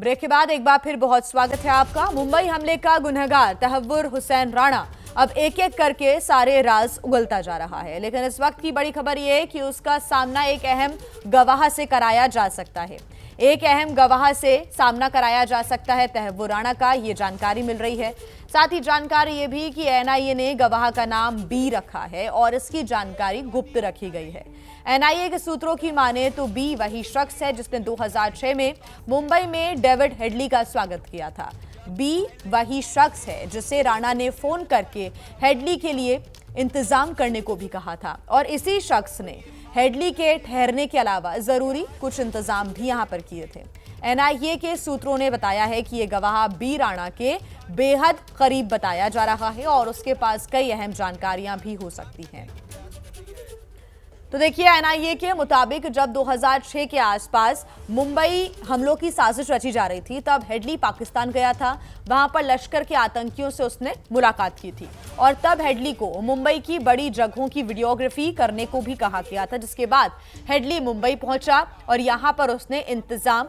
Break के बाद एक बार फिर बहुत स्वागत है आपका। मुंबई हमले का गुनहगार तहव्वुर हुसैन राणा अब एक एक करके सारे राज उगलता जा रहा है, लेकिन इस वक्त की बड़ी खबर यह है कि उसका सामना एक अहम गवाह से कराया जा सकता है। एक अहम गवाह से सामना कराया जा सकता है तहव्वुर राणा का, ये जानकारी मिल रही है। साथ ही जानकारी ये भी कि एनआईए ने गवाह का नाम बी रखा है और इसकी जानकारी गुप्त रखी गई है। एनआईए के सूत्रों की माने तो बी वही शख्स है जिसने 2006 में मुंबई में डेविड हेडली का स्वागत किया था। बी वही शख्स है जिसे राणा ने फोन करके हेडली के लिए इंतजाम करने को भी कहा था और इसी शख्स ने हेडली के ठहरने के अलावा जरूरी कुछ इंतजाम भी यहां पर किए थे। एनआईए के सूत्रों ने बताया है कि यह गवाह बी राणा के बेहद करीब बताया जा रहा है और उसके पास कई अहम जानकारियां भी हो सकती हैं। तो देखिए, एनआईए के मुताबिक जब 2006 के आसपास मुंबई हमलों की साजिश रची जा रही थी, तब हेडली पाकिस्तान गया था। वहां पर लश्कर के आतंकियों से उसने मुलाकात की थी और तब हेडली को मुंबई की बड़ी जगहों की वीडियोग्राफी करने को भी कहा गया था, जिसके बाद हेडली मुंबई पहुंचा और यहां पर उसने इंतजाम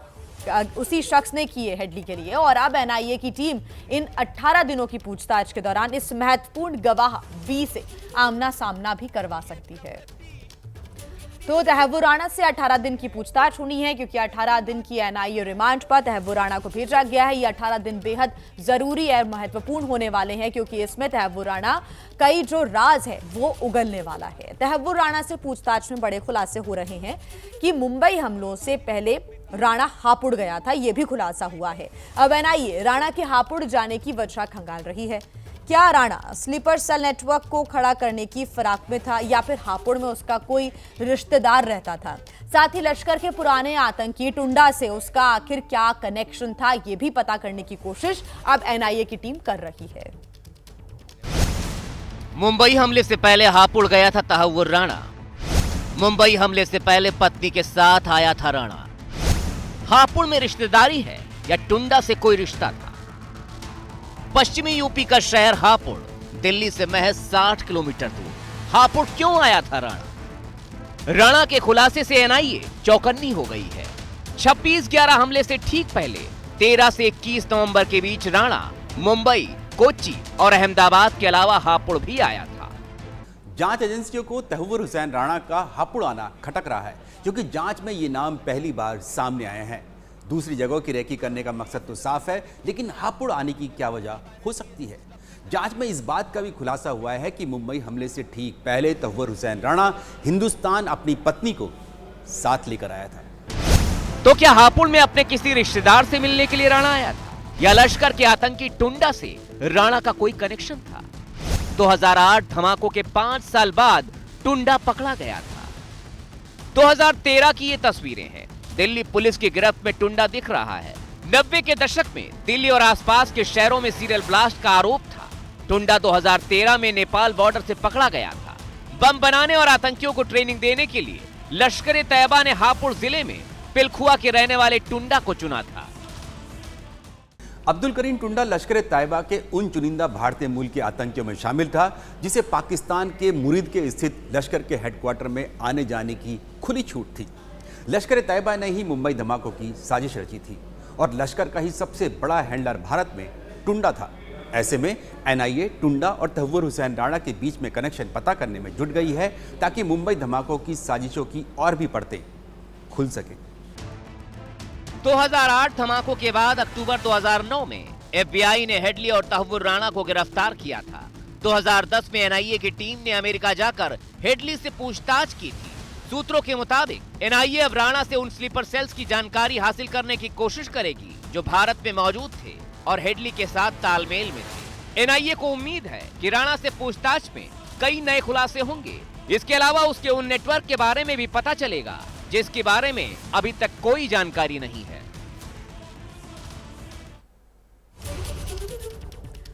उसी शख्स ने किए हेडली के लिए। और अब एनआईए की टीम इन 18 दिनों की पूछताछ के दौरान इस महत्वपूर्ण गवाह बी से आमना सामना भी करवा सकती है। तो तहव्वुर राणा से 18 दिन की पूछताछ होनी है, क्योंकि 18 दिन की एनआईए रिमांड पर तहव्वुर राणा को भेजा गया है। ये 18 दिन बेहद जरूरी और महत्वपूर्ण होने वाले हैं, क्योंकि इसमें तहव्वुर राणा कई जो राज है वो उगलने वाला है। तहव्वुर राणा से पूछताछ में बड़े खुलासे हो रहे हैं कि मुंबई हमलों से पहले राणा हापुड़ गया था, यह भी खुलासा हुआ है। अब एनआईए राणा के हापुड़ जाने की वजह खंगाल रही है। क्या राणा स्लीपर सेल नेटवर्क को खड़ा करने की फिराक में था या फिर हापुड़ में उसका कोई रिश्तेदार रहता था? साथ ही लश्कर के पुराने आतंकी टुंडा से उसका आखिर क्या कनेक्शन था, यह भी पता करने की कोशिश अब एनआईए की टीम कर रही है। मुंबई हमले से पहले हापुड़ गया था तहव्वुर राणा। मुंबई हमले से पहले पत्नी के साथ आया था राणा। हापुड़ में रिश्तेदारी है या टुंडा से कोई रिश्ता था? पश्चिमी यूपी का शहर हापुड़ दिल्ली से महज 60 किलोमीटर दूर। हापुड़ क्यों आया था राणा? राणा के खुलासे से एनआईए चौकन्नी हो गई है। 26/11 हमले से ठीक पहले 13 से 21 नवंबर के बीच राणा मुंबई, कोच्चि और अहमदाबाद के अलावा हापुड़ भी आया था। जांच एजेंसियों को तहव्वुर हुसैन राणा का हापुड़ आना खटक रहा है, क्योंकि जांच में ये नाम पहली बार सामने आए हैं। दूसरी जगहों की रेकी करने का मकसद तो साफ है, लेकिन हापुड़ आने की क्या वजह हो सकती है? जांच में इस बात का भी खुलासा हुआ है कि मुंबई हमले से ठीक पहले तहव्वुर हुसैन राणा हिंदुस्तान अपनी पत्नी को साथ लेकर आया था। तो क्या हापुड़ में अपने किसी रिश्तेदार से मिलने के लिए राणा आया था या लश्कर के आतंकी टुंडा से राणा का कोई कनेक्शन था? 2008 धमाकों के 5 साल बाद टुंडा पकड़ा गया था। 2013 की ये तस्वीरें हैं। दिल्ली पुलिस की गिरफ्त में टुंडा दिख रहा है। 90 के दशक में दिल्ली और आसपास के शहरों में सीरियल ब्लास्ट का आरोप था। टुंडा 2013 में नेपाल बॉर्डर से पकड़ा गया था। बम बनाने और आतंकियों को ट्रेनिंग देने के लिए लश्कर तैयबा ने हापुड़ जिले में पिलखुआ के रहने वाले टुंडा को चुना था। अब्दुल करीम टुंडा लश्कर तैयबा के उन चुनिंदा भारतीय मूल के आतंकियों में शामिल था जिसे पाकिस्तान के मुरीद के स्थित लश्कर के हेडक्वार्टर में आने जाने की खुली छूट थी। लश्कर तैयबा ने ही मुंबई धमाकों की साजिश रची थी और लश्कर का ही सबसे बड़ा हैंडलर भारत में टुंडा था। ऐसे में एनआईए टुंडा और तहव्वुर हुसैन राणा के बीच में कनेक्शन पता करने में जुट गई है, ताकि मुंबई धमाकों की साजिशों की और भी परतें खुल सके। 2008 धमाकों के बाद अक्टूबर 2009 में एफबीआई ने हेडली और तहव्वुर राणा को गिरफ्तार किया था। 2010 में एनआईए की टीम ने अमेरिका जाकर हेडली से पूछताछ की थी। सूत्रों के मुताबिक एनआईए अब राणा से उन स्लीपर सेल्स की जानकारी हासिल करने की कोशिश करेगी जो भारत में मौजूद थे और हेडली के साथ तालमेल में थे। एनआईए को उम्मीद है कि राणा से पूछताछ में कई नए खुलासे होंगे। इसके अलावा उसके उन नेटवर्क के बारे में भी पता चलेगा जिसके बारे में अभी तक कोई जानकारी नहीं है।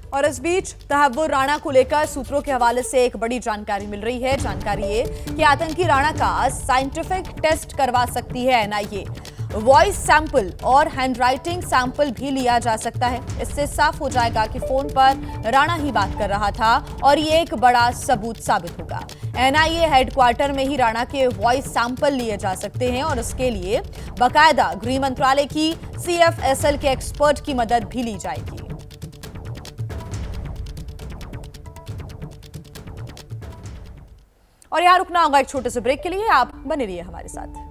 और इस बीच तहव्वुर राणा को लेकर सूत्रों के हवाले से एक बड़ी जानकारी मिल रही है। जानकारी ये कि आतंकी राणा का साइंटिफिक टेस्ट करवा सकती है एनआईए। वॉइस सैंपल और हैंडराइटिंग सैंपल भी लिया जा सकता है। इससे साफ हो जाएगा कि फोन पर राणा ही बात कर रहा था और ये एक बड़ा सबूत साबित होगा। एनआईए हेडक्वार्टर में ही राणा के वॉइस सैंपल लिए जा सकते हैं और इसके लिए बाकायदा गृह मंत्रालय की CFSL के एक्सपर्ट की मदद भी ली जाएगी। और यहां रुकना होगा एक छोटे से ब्रेक के लिए, आप बने रहिए हमारे साथ।